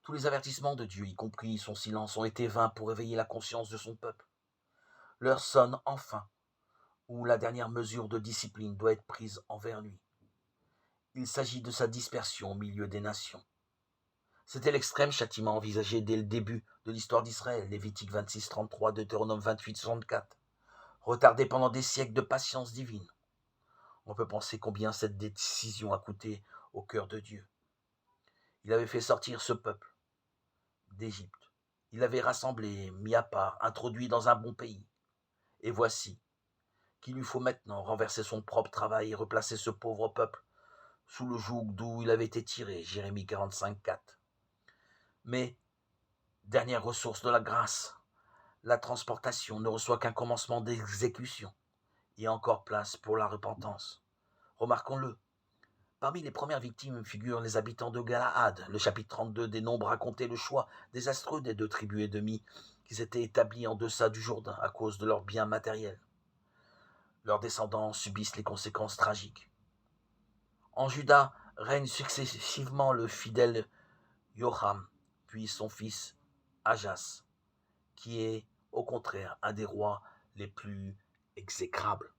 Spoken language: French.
Tous les avertissements de Dieu, y compris son silence, ont été vains pour éveiller la conscience de son peuple. L'heure sonne enfin, où la dernière mesure de discipline doit être prise envers lui. Il s'agit de sa dispersion au milieu des nations. C'était l'extrême châtiment envisagé dès le début de l'histoire d'Israël, Lévitique 26, 33, Deutéronome 28, 64, retardé pendant des siècles de patience divine. On peut penser combien cette décision a coûté au cœur de Dieu. Il avait fait sortir ce peuple d'Égypte. Il l'avait rassemblé, mis à part, introduit dans un bon pays. Et voici qu'il lui faut maintenant renverser son propre travail et replacer ce pauvre peuple sous le joug d'où il avait été tiré, Jérémie 45, 4. Mais, dernière ressource de la grâce, la transportation ne reçoit qu'un commencement d'exécution. Il y a encore place pour la repentance. Remarquons-le, parmi les premières victimes figurent les habitants de Galaad. Le chapitre 32 des Nombres racontait le choix désastreux des 2 tribus et demie qui s'étaient établies en deçà du Jourdain à cause de leurs biens matériels. Leurs descendants subissent les conséquences tragiques. En Juda règne successivement le fidèle Joram, puis son fils Ajas, qui est au contraire un des rois les plus exécrables.